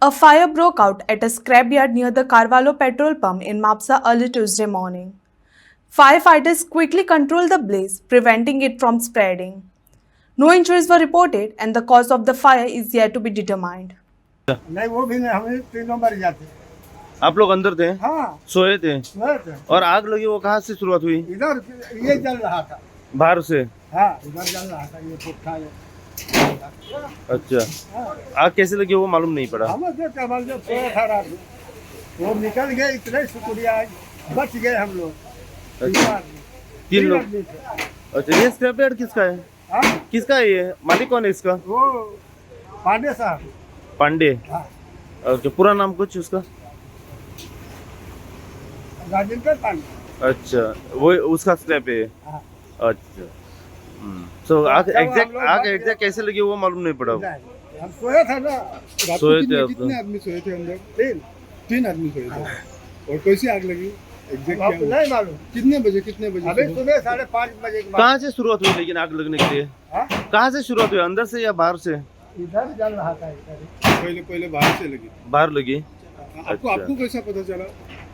A fire broke out at a scrapyard near the Carvalho petrol pump in Mapsa early Tuesday morning. Firefighters quickly controlled the blaze, preventing it from spreading. No injuries were reported, and the cause of the fire is yet to be determined. नहीं वो भी नहीं, हमें तीनों मर जाते। आप लोग अंदर थे? हाँ सोए थे? सोए थे। और आग लगी वो कहाँ से शुरुआत हुई? इधर ये जल रहा था। बाहर से? हाँ इधर जल रहा था, ये पुट्ठा ये। अच्छा, हाँ, आग कैसे लगी वो मालूम नहीं पड़ा? हम जो कमल जो सोए था रात में, वो निकल गए, इतने शुक्रिया, बच गए हम लोग। अच्छा, तीन लोग। आदमी थे। अच्छा, ये स्क्रैप यार्ड किसका है? हाँ, किसका है ये? मालिक कौन है इसका? वो पांडे साहब। पांडे। हाँ, ओके, पूरा नाम कुछ उसका? राजेंद्र पांडे। अच्छा, वो उसका स्क्रैप है ये? हाँ। अच्छा। सो आग जब हम एग्जैक्ट लोग आग बच एग्जैक्ट कैसे लगी वो मालूम नहीं पड़ा? नहीं, हम सोए थे ना। सोए थे आप तो? कितने आदमी सोए थे अंदर? तीन। तीन आदमी सोए थे। और कैसी आग लगी एग्जैक्ट क्या आपको हुआ? नहीं मालूम। कितने बजे अभी सुबह? सुबह 5:30 बजे के बाद। कहाँ से शुरुआत हुई लेकिन आग लगने के लिए? हाँ? कहाँ से शुरुआत हुई, अंदर से या बाहर से? इधर जल रहा था इधर। पहले पहले बाहर से लगी। बाहर लगी। आपको अच्छा। आपको कैसा पता चला?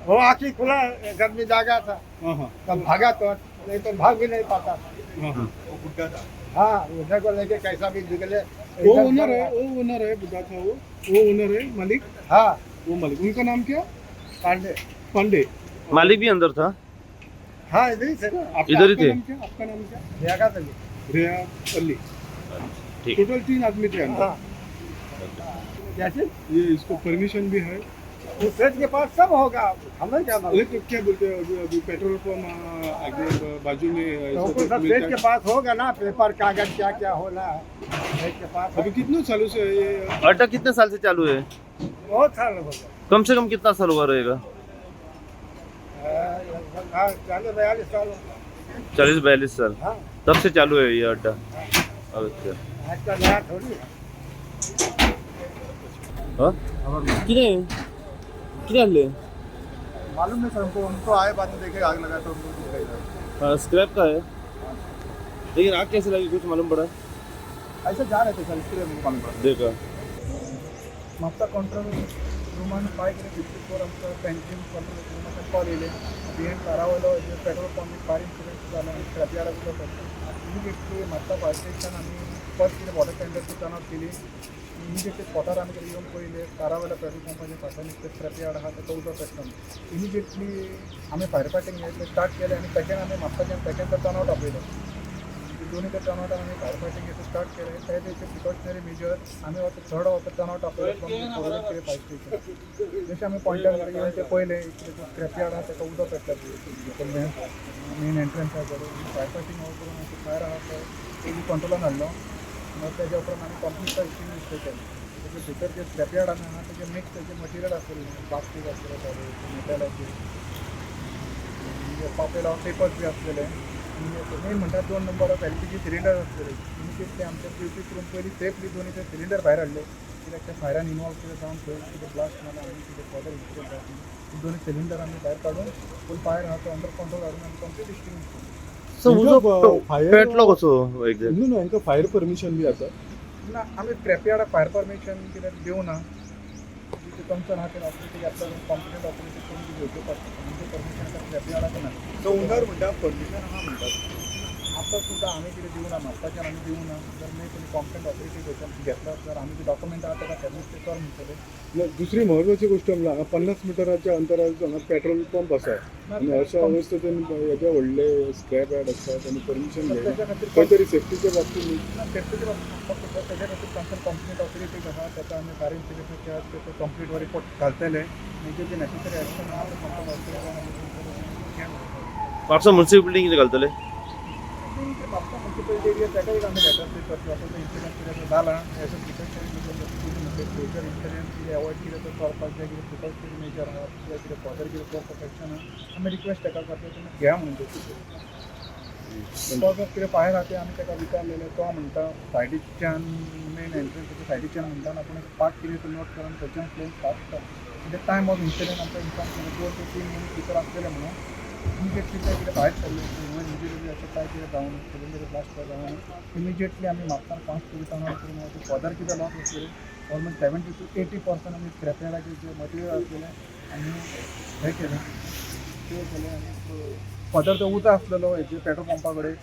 वो आँखी खुला, घर में जागा था, हाँ हाँ तब भागा तो, नहीं तो भाग भी नहीं पाता था। हाँ हाँ। हाँ, उधर को लेके कैसा भी निकले। वो इधर ओनर जल है, रहा। वो ओनर है, बुढ़ा था वो ओनर है, मालिक। हाँ, वो मालिक, उनका नाम क्या? पांडे। पांडे। मालिक भी अंदर था? हाँ, इधर ही थे ना। आपका इधर ही आपका थे? नाम क्या? आपका नाम क्या? जागा था जी। रेया अली। ठीक। टोटल 3 आदमी थे अंदर। हाँ। कैसे? ये इसको परमिशन भी है? उस सेठ के पास सब होगा, हमें क्या मालूम। लेकिन क्या बोलते हैं अभी पेट्रोल पंप आगे बाजू में तो ऐसा कुछ सब मिलता सेठ है। के पास होगा ना, पेपर कागज क्या क्या होना है, सेठ के पास है। अभी कितने सालों से ये अड्डा कितने साल से चालू है? बहुत साल हो गए। कम से कम कितना साल हुआ रहेगा? लगभग, हाँ, 40-42 साल हो गए। 40-42 साल हाँ, तब से चालू है ये अड्डा? अच्छा। आज का नया थोड़ी है। हाँ? कितने कितने ले? मालूम नहीं सर हमको आए बाद में देखे आग लगा तो हमको दिखाई दिया। हाँ, स्क्रैप का है। लेकिन आग कैसे लगी कुछ मालूम पड़ा? ऐसे जा रहे थे सर इसके लिए हमको मालूम पड़ा। देखा। म्हापसा कंट्रोल रूमान 554 आमचं पेंटिंग कंट्रोल रूमाचा कॉल येले बिहाइंड कारावलो पेट्रोल पंप फायर इन्सिडेंट झाला आणि स्क्रॅप यार्डाचो पडतो इमिडिएटली म्हापसा फायर स्टेशन आम्ही फर्स्ट कितें वॉटर टँकरची टर्न ऑफ केली इमिडिएटली स्पॉटार आमी कितें येवन पळयलें कारावयल्या पेट्रोल पंपाचेर फाटल्यान ते स्क्रॅप यार्ड आहा ताका उजो पेट्टलो इमिडिएटली आमी फायर फायटींग स्टार्ट केलें आनी सेकेंड आमी म्हापसाच्यान सेकेंड टर्न आउट आपयलो दोन्ही ते टर्न आउट आमी फायर फायटींग स्टार्ट केलें ते प्रिकॉशनरी मेजर आमी वता थर्ड वता टर्न आउट आपयलो फ्रॉम फायर स्टेशन जशें आमी पॉयंटार येवन ते पळयलें स्क्रॅप यार्ड आहा ताका उदो पेट्टलो मेन एंट्रन्स आहा कडेन फायर फायटींग हो करून फायर आहा तो तेजी कंट्रोलान हाडलो मग तेज्या उपरांत आमी कंप्लीट इन्वेस्टिगेट केलें तेजे भितर जे स्क्रॅप यार्ड आहा तेजे मिक्स तेजे मटिरियल आसलेलें प्लास्टीक आसलेलें मेटलाचें पापे लावन पेपर्स बी आसलेले मेन म्हणटा 2 नंबर ऑफ LPG सिलिंडर आसलेले इमिडिएटली आमच्या ड्युटी करून पयलीं सेफली दोन्ही ते सिलिंडर भायर हाडले कित्याक त्या फायरान इनवॉल्व कितें जावन थंय कितें ब्लास्ट मारला आनी कितें फर्दर इन्सिडेंट जावं दोन्ही सिलिंडर आमी भायर काडून फूल फायर आहा तो अंडर कंट्रोल हाडून आमी कंप्लीट एक्सटिंग्विश केली सो उजो फायर पेटलो कसो एक्झॅक्ट? न्हू न्हू हांकां फायर परमिशन बी आसा ना आमी स्क्रॅप यार्डाक फायर परमिशन कितें दिवना जिथे कन्सर्न आहा ते ऑथॉरिटी आपल्याला कॉम्पिटंट ऑथॉरिटी करून घेवचे पडटा म्हणजे परमिशन स्क्रॅप यार्डाक ना तो ओनर म्हणटा परमिशन आहा म्हणटात आता सुद्धा आम्ही कितें दिवना म्हापसाच्यान आमी दिवना जर नाही तुमी कॉम्पिटंट ऑथॉरिटी थंयच्यान घेतला तर आमी जे डॉक्युमेंट आहा ताका सबमिट कर म्हणटले दुसरी महत्वाची गोष्ट म्हणल्यार हांगा 50 मिटराच्या अंतरार हांगा पेट्रोल पंप आसा आनी अशा अवस्थेतून हेजे व्हडले स्क्रॅप यार्ड आसतात आनी परमिशन त्याच्या घेवन खातीर खंय तरी सेफ्टीच्या बाबतींत सेफ्टीचे बाबतींत तेज्या खातीर कन्सर्न कॉम्पिटंट ऑथॉरिटीज आहा ताका आमी फायर इन्सिडेंटाच्या ते कंप्लीट रिपोर्ट घालतले म्हणजे जे नॅसेसरी एक्शन आहा ते कंपल्सरी म्हापसा म्युनिसिपालिटी कितें घालतले? म्हापसा म्युनिसिपल एरिया ताकाय आमी लेटर पे करता असो इन्सिडेंट कितें जाला as a precautionary future incident कितें अवॉयड कितें तो करपाक जाय कितें प्रिकॉशनरी मेजर आहा कितें फर्दर कितें फॉर प्रोटेक्शन आहा आमी रिक्वेस्ट ताका करता तुमी घ्या म्हणून बिकॉज ऑफ कितें फायर आहा ते आमी ताका विचारलेले तो म्हणटा सायडीच्यान मेन एंट्रन्स सायडीच्यान म्हणटा आपूण पार्ट कितें तो नोट करून थंयच्यान फ्लेम स्टार्ट करता कितें टायम ऑफ इन्सिडेंट आमकां इन्फॉर्म केलें 2 ते 3 मिनट भितर आसलेले म्हणून इमिजिएटली काय कितें भायर सरलें ह्युमन इंजुरी अशें काय कितें जावन सिलिंडर ब्लास्ट जावन इमिजिएटली आमी म्हापसा कॉन्स्टिट्युशनाक करून फर्दर कितें लॉस आसलें ऑलमोस्ट 70 to 80% आमी स्क्रॅपयार्डाचें जें मटेरियल आसलेलें आमी हें केलें सेव केलें आनी फर्दर जो उदक आसलेलो हेजे पेट्रोल पंपा कडेन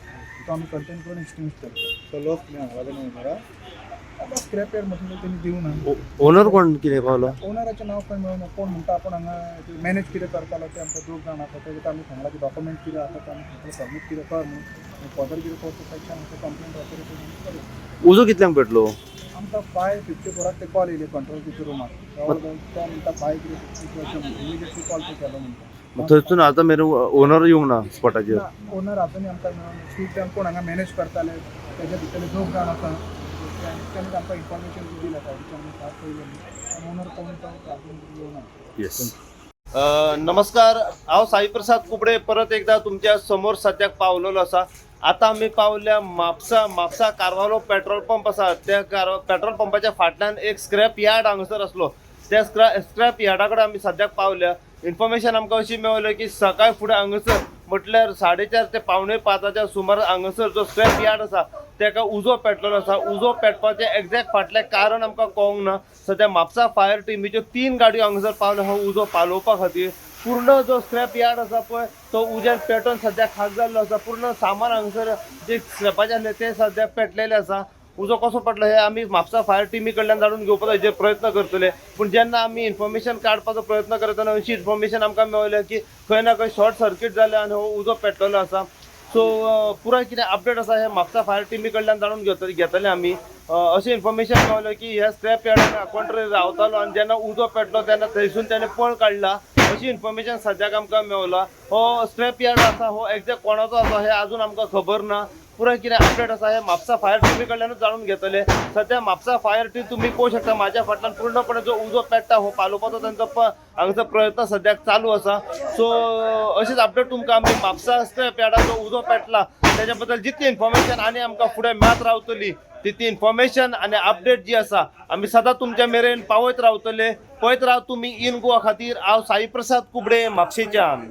तो आमी कंटेन करून एक्सटिंग्विश केलो सो लॉस कितें हांगा ओनरा आतां स्क्रॅपयार्ड मटेरियल तेणी दिवना ओनर कोण कितें पावलो ओनराचें नांव खंय मेळना कोण म्हणटा आपूण हांगा मॅनेज कितें करतालो तें आमकां दोग जाण आसा तें आमी सांगलां की डॉक्युमेंट कितें आसा तें आमी सबमीट कितें कर म्हणून फर्दर कितें करता तेच्या आमकां कंप्लेंट ऑथॉरिटी करूं उजो कितल्यांक पेटलो आमकां 5:54 ते कॉल येयले कंट्रोल किचन रुमाक तो म्हणटा 5:54 इमिजिएटली कॉल केलो म्हणटा थंयसून आतां मेरेन ओनर येवंक ना स्पॉटाचेर ओनर आजुनूय आमकां मेळना स्वीट टायम कोण हांगा मॅनेज करताले तेच्या भितरले दोग जाण आसा तेंच्यांनी आमकां इन्फॉर्मेशन दिली सायडीच्यान आमी स्टार्ट केली ओनर कोण तो आजून येवना येस नमस्कार हांव साई प्रसाद कुबडे परत एकदा तुमच्या समोर सद्याक पावलेलो आसा आतां आमी पावल्या म्हापसा कारवालो पेट्रोल पंप आसा त्या पेट्रोल पंपाच्या फाटल्यान एक स्क्रॅप यार्ड हांगासर आसलो त्या स्क्रॅप यार्डा कडेन आमी सद्याक पावल्या इन्फॉर्मेशन आमकां अशी मेळ्ळी की सकाळी फुडें हांगासर म्हटल्यार 4:30 ते 4:45 सुमार हांगासर जो स्क्रॅप यार्ड आसा तेका उजो पेटलेलो आसा उजो पेटपाचें एक्झॅक्ट फाटलें कारण आमकां कळोंक ना सद्या म्हापसा फायर टिमीच्यो 3 गाडयो हांगासर पावल्या हो उजो पालोवपा खातीर पूर्ण जो स्क्रॅप यार्ड आसा पळय तो उज्यान पेटोवन सद्या खाक जाल्लो आसा पूर्ण सामान हांगासर जे स्क्रॅपाचें आसलें तें सद्या पेटलेलें आसा उजो कसो पडलो हे आमी म्हापसा फायर टिमी कडल्यान जाणून घेवपाचो हेजेर प्रयत्न करतले पूण जेन्ना आमी इन्फॉर्मेशन काडपाचो प्रयत्न करतना अशी इन्फॉर्मेशन आमकां मेळ्ळी की खंय ना खंय शॉर्ट सर्कीट जालें आनी हो उजो पेटलेलो आसा सो पुराय कितें अपडेट आसा हे म्हापसा फायर टिमी कडल्यान जाणून घेतले आमी अशी इन्फॉर्मेशन मेळ्ळी की ह्या स्क्रॅप यार्डान कोण रावतालो आनी जेन्ना उजो पेटलो तेन्ना थंयसून ताणें पळ काडला अशी इन्फॉर्मेशन सद्याक आमकां मेळ्ळा हो स्क्रॅप यार्ड आसा हो एक्झॅक्ट कोणाचो आसा हे अजून आमकां खबर ना पुराय कितें अपडेट आसा हे म्हापसा फायर टिमी कडल्यानूच जाणून घेतले सद्या म्हापसा फायर टीम तुमी पळोवंक शकता म्हाज्या फाटल्यान पूर्णपणे जो उजो पेट्टा हो पालोवपाचो तांचो हांगाचो प्रयत्न सद्याक चालू आसा सो अशीच अपडेट तुमकां आमी म्हापसा स्क्रॅप यार्डान जो उजो पेटला तेच्या बद्दल जितली इन्फॉर्मेशन आनी आमकां फुडें मेळत रावतली तितली इन्फॉर्मेशन आनी अपडेट जी आसा आमी सदां तुमच्या मेरेन पावयत रावतले पळयत राव तुमी इन गोवा खातीर हांव साई प्रसाद कुबडे म्हापशेच्यान